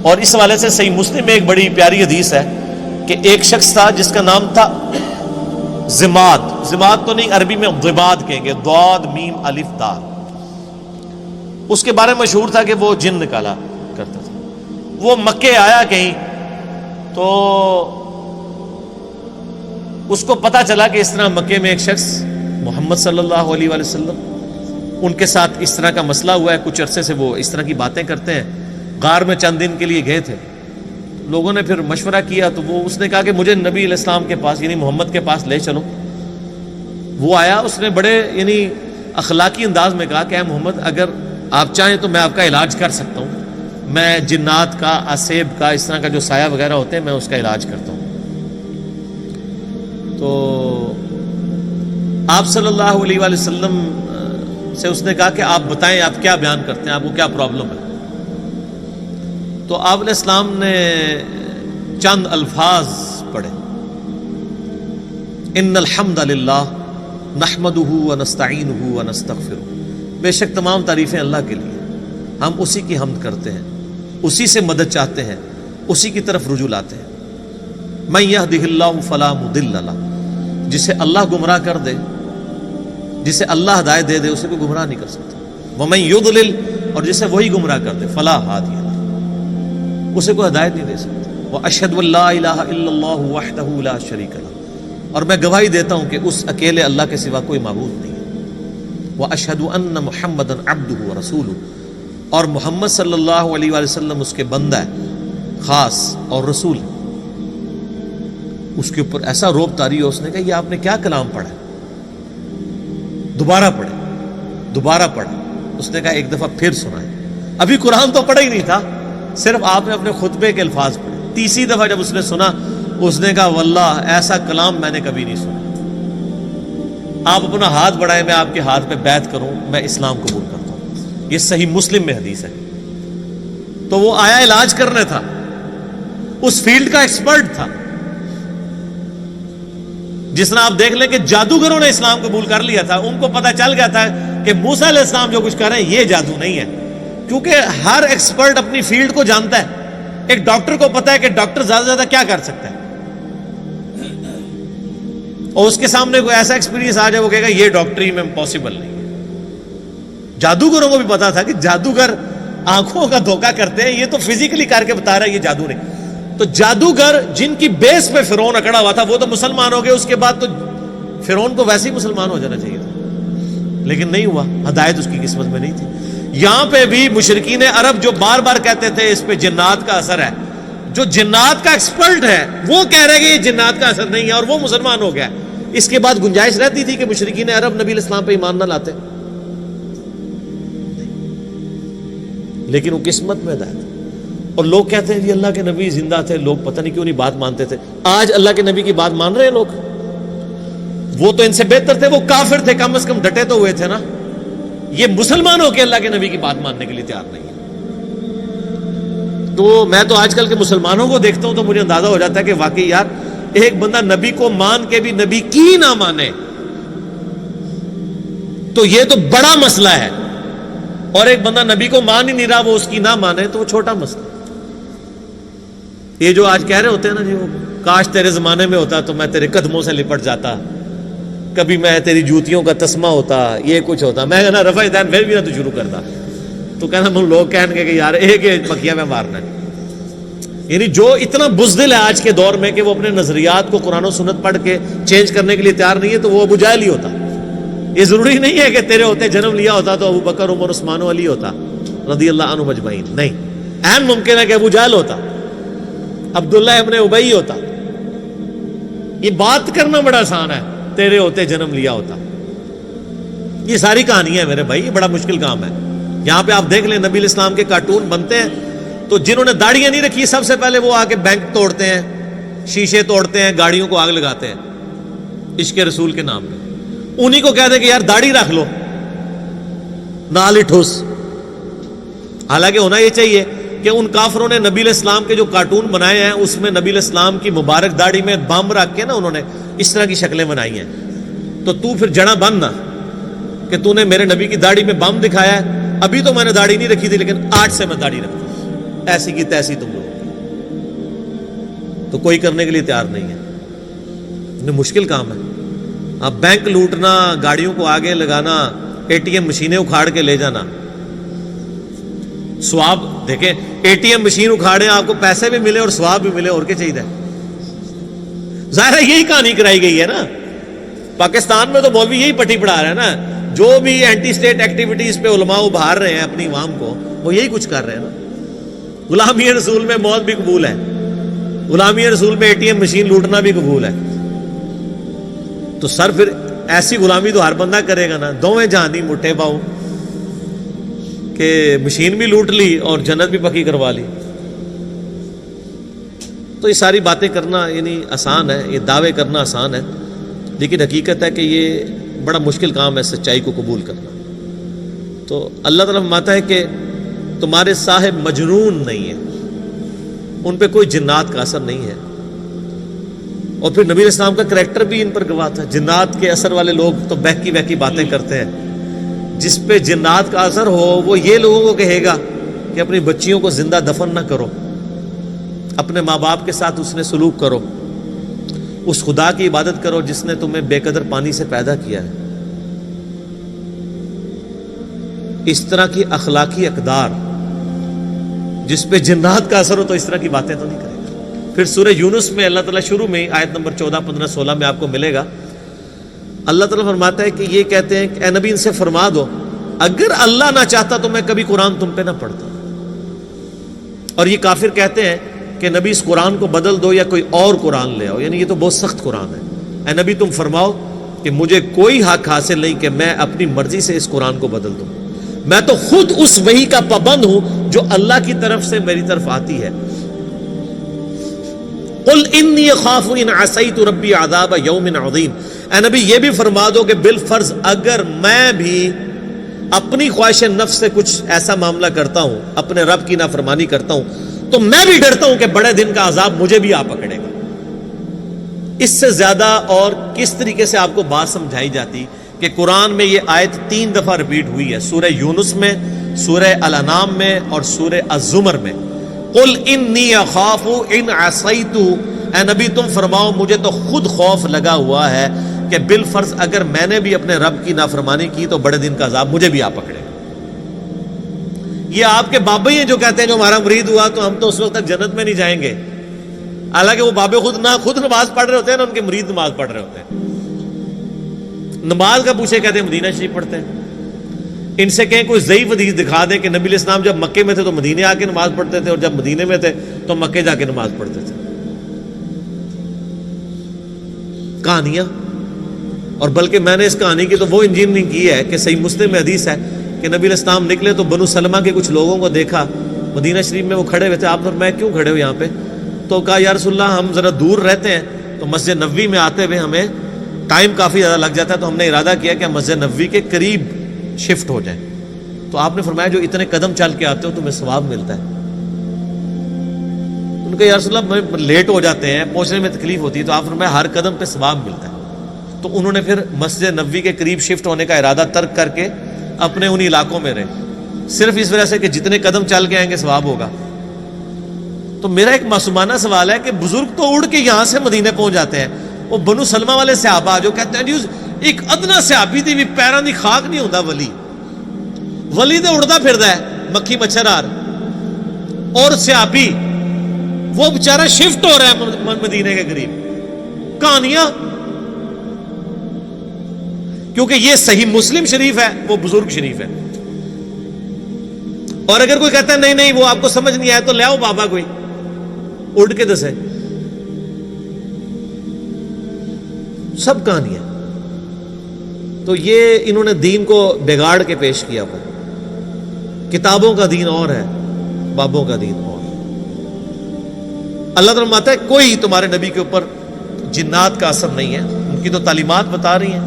اور اس حوالے سے صحیح مسلم میں ایک بڑی پیاری حدیث ہے کہ ایک شخص تھا جس کا نام تھا زماد. زماد تو نہیں، عربی میں ضباد کہیں گے، ضاد میم الف دال. اس کے بارے میں مشہور تھا کہ وہ جن نکالا کرتا تھا. وہ مکے آیا کہیں تو اس کو پتا چلا کہ اس طرح مکے میں ایک شخص محمد صلی اللہ علیہ وآلہ وسلم ان کے ساتھ اس طرح کا مسئلہ ہوا ہے. کچھ عرصے سے وہ اس طرح کی باتیں کرتے ہیں. غار میں چند دن کے لیے گئے تھے. لوگوں نے پھر مشورہ کیا تو اس نے کہا کہ مجھے نبی علیہ السلام کے پاس یعنی محمد کے پاس لے چلو. وہ آیا، اس نے بڑے یعنی اخلاقی انداز میں کہا کہ اے محمد، اگر آپ چاہیں تو میں آپ کا علاج کر سکتا ہوں. میں جنات کا، اسیب کا، اس طرح کا جو سایہ وغیرہ ہوتے ہیں میں اس کا علاج کرتا ہوں. تو آپ صلی اللہ علیہ وآلہ وسلم سے اس نے کہا کہ آپ بتائیں آپ کیا بیان کرتے ہیں، آپ کو کیا پرابلم ہے. تو آپ علیہ السلام نے چند الفاظ پڑھے، ان الحمد للہ نحمدہ ونستعینہ ونستغفرہ. بے شک تمام تعریفیں اللہ کے لیے، ہم اسی کی حمد کرتے ہیں، اسی سے مدد چاہتے ہیں، اسی کی طرف رجوع لاتے ہیں. من یہدہ اللہ فلا مضل لہ، جسے اللہ گمراہ کر دے، جسے اللہ ہدایت دے دے، اسے کوئی گمراہ نہیں کر سکتا. ومن یضلل، اور جسے وہی گمراہ کر دے، فلا ہادی لہ، اسے کوئی ہدایت نہیں دے سکتا. واشہد ان لا الہ الا اللہ وحدہ لا شریک لہ، اور میں گواہی دیتا ہوں کہ اس اکیلے اللہ کے سوا کوئی معبود نہیں ہے. واشہد ان محمدا عبدہ ورسولہ، اور محمد صلی اللہ علیہ وآلہ وسلم اس کے بندہ ہے خاص اور رسول ہے. اس کے اوپر ایسا روب طاری ہو، اس نے کہا یہ آپ نے کیا کلام پڑھا ہے؟ دوبارہ پڑھے، دوبارہ پڑھا. اس نے کہا ایک دفعہ پھر سنائے. ابھی قرآن تو پڑھا ہی نہیں تھا، صرف آپ نے اپنے خطبے کے الفاظ پڑھے. تیسری دفعہ جب اس نے سنا، اس نے کہا واللہ ایسا کلام میں نے کبھی نہیں سنا. آپ اپنا ہاتھ بڑھائیں، میں آپ کے ہاتھ پہ بیعت کروں، میں اسلام قبول کرتا ہوں. یہ صحیح مسلم میں حدیث ہے. تو وہ آیا علاج کرنے تھا، اس فیلڈ کا ایکسپرٹ تھا. جس طرح آپ دیکھ لیں کہ جادوگروں نے اسلام قبول کر لیا تھا، ان کو پتہ چل گیا تھا کہ موسیٰ علیہ السلام جو کچھ کر رہے ہیں یہ جادو نہیں ہے. کیونکہ ہر ایکسپرٹ اپنی فیلڈ کو جانتا ہے. ایک ڈاکٹر کو پتا ہے کہ ڈاکٹر زیادہ سے زیادہ کیا کر سکتا ہے، اور اس کے سامنے کوئی ایسا ایکسپیرینس آ جائے وہ کہے گا یہ ڈاکٹری میں پاسبل نہیں. جادوگروں کو بھی پتا تھا کہ جادوگر آنکھوں کا دھوکہ کرتے ہیں، یہ تو فزیکلی کر کے بتا رہا ہے یہ جادو نہیں. تو جادوگر جن کی بیس پہ فرعون اکڑا ہوا تھا وہ تو مسلمان ہو گئے. اس کے بعد تو فرعون کو ویسے ہی مسلمان ہو جانا چاہیے تھا، لیکن نہیں ہوا. ہدایت اس کی قسمت میں نہیں تھی. یہاں پہ بھی مشرکین عرب جو بار بار کہتے تھے اس پہ جنات کا اثر ہے، جو جنات کا ایکسپرٹ ہے وہ کہہ رہے کہ یہ جنات کا اثر نہیں ہے، اور وہ مسلمان ہو گیا. اس کے بعد گنجائش رہتی تھی کہ مشرکین عرب نبی علیہ السلام پہ ایمان نہ لاتے، لیکن وہ قسمت میں ہدایت. اور لوگ کہتے ہیں جی اللہ کے نبی زندہ تھے، لوگ پتہ نہیں کیوں نہیں بات مانتے تھے. آج اللہ کے نبی کی بات مان رہے ہیں لوگ. وہ تو ان سے بہتر تھے، وہ کافر تھے، کم از کم ڈٹے تو ہوئے تھے نا. یہ مسلمان ہو کے اللہ کے نبی کی بات ماننے کے لیے تیار نہیں ہے. تو میں تو آج کل کے مسلمانوں کو دیکھتا ہوں تو مجھے اندازہ ہو جاتا ہے کہ واقعی یار ایک بندہ نبی کو مان کے بھی نبی کی نہ مانے تو یہ تو بڑا مسئلہ ہے، اور ایک بندہ نبی کو مان ہی نہیں رہا وہ اس کی نہ مانے تو وہ چھوٹا مسئلہ. یہ جو آج کہہ رہے ہوتے ہیں نا جی وہ کاش تیرے زمانے میں ہوتا تو میں تیرے قدموں سے لپٹ جاتا، کبھی میں تیری جوتیوں کا تسمہ ہوتا، یہ کچھ ہوتا، میں کہنا رفع دین پھر بھی نہ تو شروع کرتا. تو کہنا لوگ کہیں گے کہ یار ایک پکیا میں مارنا ہے. یعنی جو اتنا بزدل ہے آج کے دور میں کہ وہ اپنے نظریات کو قرآن و سنت پڑھ کے چینج کرنے کے لیے تیار نہیں ہے، تو وہ ابو جہل ہی ہوتا. یہ ضروری نہیں ہے کہ تیرے ہوتے جنم لیا ہوتا تو ابو بکر عمر عثمان و علی ہوتا رضی اللہ عنہ اجمعین. نہیں، عین ممکن ہے کہ ابو جہل ہوتا، عبداللہ ابن ابی ہوتا. یہ بات کرنا بڑا آسان ہے، تیرے ہوتے جنم لیا ہوتا. یہ ساری کہانی ہے میرے بھائی، یہ بڑا مشکل کام ہے. یہاں پہ آپ دیکھ لیں نبی علیہ السلام کے کارٹون بنتے ہیں تو جنہوں نے داڑیاں نہیں رکھی سب سے پہلے وہ آ کے بینک توڑتے ہیں، شیشے توڑتے ہیں، گاڑیوں کو آگ لگاتے ہیں عشق رسول کے نام پہ. انہی کو کہتے ہیں کہ یار داڑھی رکھ لو، نال ہی ٹھوس. حالانکہ ہونا یہ چاہیے کہ ان کافروں نے نبی علیہ السلام کے جو کارٹون بنائے ہیں اس میں نبی علیہ السلام کی مبارک داڑھی میں بم رکھ کے نا انہوں نے اس طرح کی شکلیں بنائی ہیں. تو پھر جڑا بن نہ کہ تو نے میرے نبی کی داڑھی میں بم دکھایا ہے. ابھی تو میں نے داڑھی نہیں رکھی تھی لیکن آج سے میں داڑھی رکھتا ہوں. ایسی کی تیسی تم لوگوں کی، تو کوئی کرنے کے لیے تیار نہیں ہے. مشکل کام ہے. اب بینک لوٹنا، گاڑیوں کو آگے لگانا، اے ٹی ایم مشینیں اکھاڑ کے لے جانا، ثواب دیکھیں. اے ٹی ایم مشین اکھاڑیں، آپ کو پیسے بھی ملے اور ثواب بھی ملے، اور کیا چاہیے. ظاہر ہے یہی کہانی کرائی گئی ہے نا. پاکستان میں تو مولوی یہی پٹی پڑھا رہے ہیں نا. جو بھی اینٹی اسٹیٹ ایکٹیویٹیز پہ علماء ابھار رہے ہیں اپنی عوام کو، وہ یہی کچھ کر رہے ہیں نا. غلامی رسول میں موت بھی قبول ہے، غلامی رسول میں اے ٹی ایم مشین لوٹنا بھی قبول ہے. تو سر پھر ایسی غلامی تو ہر بندہ کرے گا نا. دوویں جہانی مٹھے پاؤ کہ مشین بھی لوٹ لی اور جنت بھی پکی کروا لی. تو یہ ساری باتیں کرنا یعنی آسان ہے، یہ دعوے کرنا آسان ہے، لیکن حقیقت ہے کہ یہ بڑا مشکل کام ہے سچائی کو قبول کرنا. تو اللہ تعالیٰ فرماتا ہے کہ تمہارے صاحب مجنون نہیں ہیں، ان پہ کوئی جنات کا اثر نہیں ہے. اور پھر نبی علیہ السلام کا کریکٹر بھی ان پر گواہ تھا. جنات کے اثر والے لوگ تو بہکی بہکی باتیں کرتے ہیں. جس پہ جنات کا اثر ہو وہ یہ لوگوں کو کہے گا کہ اپنی بچیوں کو زندہ دفن نہ کرو، اپنے ماں باپ کے ساتھ اس نے سلوک کرو، اس خدا کی عبادت کرو جس نے تمہیں بے قدر پانی سے پیدا کیا ہے. اس طرح کی اخلاقی اقدار جس پہ جنات کا اثر ہو تو اس طرح کی باتیں تو نہیں کرے گا. پھر سورہ یونس میں اللہ تعالیٰ شروع میں آیت نمبر 14, 15, 16 میں آپ کو ملے گا. اللہ تعالیٰ فرماتا ہے کہ یہ کہتے ہیں کہ اے نبی ان سے فرما دو اگر اللہ نہ چاہتا تو میں کبھی قرآن تم پہ نہ پڑھتا. اور یہ کافر کہتے ہیں کہ نبی اس قرآن کو بدل دو یا کوئی اور قرآن لے آؤ، یعنی یہ تو بہت سخت قرآن ہے. اے نبی تم فرماؤ کہ مجھے کوئی حق حاصل نہیں کہ میں اپنی مرضی سے اس قرآن کو بدل دوں. میں تو خود اس وحی کا پابند ہوں جو اللہ کی طرف سے میری طرف آتی ہے. قل انی اخاف ان عصیت ربی عذاب یوم عظیم. اے نبی یہ بھی فرما دو کہ بالفرض اگر میں بھی اپنی خواہش نفس سے کچھ ایسا معاملہ کرتا ہوں، اپنے رب کی نافرمانی کرتا ہوں، تو میں بھی ڈرتا ہوں کہ بڑے دن کا عذاب مجھے بھی آ پکڑے گا. اس سے زیادہ اور کس طریقے سے آپ کو بات سمجھائی جاتی کہ قرآن میں یہ آیت 3 دفعہ ریپیٹ ہوئی ہے، سورہ یونس میں، سورہ الانعام میں اور سورہ الزمر میں. قل انی اخاف ان عصیت. اے نبی تم فرماؤ مجھے تو خود خوف لگا ہوا ہے کہ بالفرض اگر میں نے بھی اپنے رب کی نافرمانی کی تو بڑے دن کا عذاب مجھے بھی آ پکڑے. یہ آپ کے بابے ہیں جو کہتے ہیں جو ہمارا مرید ہوا تو ہم تو اس وقت تک جنت میں نہیں جائیں گے. حالانکہ وہ بابے خود نماز پڑھ رہے ہوتے ہیں نا ان کے مرید نماز پڑھ رہے ہوتے ہیں. نماز کا پوچھے کہتے ہیں مدینہ شریف پڑھتے ہیں. ان سے کہیں کوئی ضعیف حدیث دکھا دیں کہ نبی علیہ السلام جب مکے میں تھے تو مدینے آ کے نماز پڑھتے تھے اور جب مدینے میں تھے تو مکے جا کے نماز پڑھتے تھے. کہانیاں. اور بلکہ میں نے اس کہانی کی تو وہ انجینئرنگ کی ہے کہ صحیح مسلم میں حدیث ہے کہ نبی علیہ السلام نکلے تو بنو سلمہ کے کچھ لوگوں کو دیکھا مدینہ شریف میں وہ کھڑے ہوئے تھے. آپ نے میں کیوں کھڑے ہو یہاں پہ؟ تو کہا یا رسول اللہ ہم ذرا دور رہتے ہیں تو مسجد نبوی میں آتے ہوئے ہمیں ٹائم کافی زیادہ لگ جاتا ہے، تو ہم نے ارادہ کیا کہ ہم مسجد نبوی کے قریب شفٹ ہو جائیں. تو آپ نے فرمایا جو اتنے قدم چل کے آتے ہو تمہیں ثواب ملتا ہے. ان کا یا رسول اللہ لیٹ ہو جاتے ہیں، پہنچنے میں تکلیف ہوتی ہے. تو آپ نے فرمایا ہر قدم پہ ثواب ملتا ہے. تو انہوں نے پھر مسجد نبوی کے قریب شفٹ ہونے کا ارادہ ترک کر کے اپنے ان علاقوں میں رہے، صرف اس وجہ سے کہ جتنے قدم چل کے آئیں گے ثواب ہوگا. تو میرا ایک معصومانہ سوال ہے کہ بزرگ تو اڑ کے یہاں سے مدینے پہنچ جاتے ہیں، وہ بنو سلمہ والے صحابہ جو کہتے ہیں ایک ادنا صحابی دی بھی پیروں دی خاک نہیں ہوتا ولی تو اڑتا پھردا ہے مکھی مچھر آر، اور صحابی وہ بیچارہ شفٹ ہو رہا ہے مدینے کے قریب. کہانیاں. کیونکہ یہ صحیح مسلم شریف ہے، وہ بزرگ شریف ہے. اور اگر کوئی کہتا ہے نہیں نہیں وہ آپ کو سمجھ نہیں آیا تو لے آؤ بابا کوئی اڑ کے دسے. سب کہانیاں. تو یہ انہوں نے دین کو بگاڑ کے پیش کیا ہوا. کتابوں کا دین اور ہے، بابوں کا دین اور. اللہ تعالیٰ فرماتا ہے کوئی تمہارے نبی کے اوپر جنات کا اثر نہیں ہے، ان کی تو تعلیمات بتا رہی ہیں.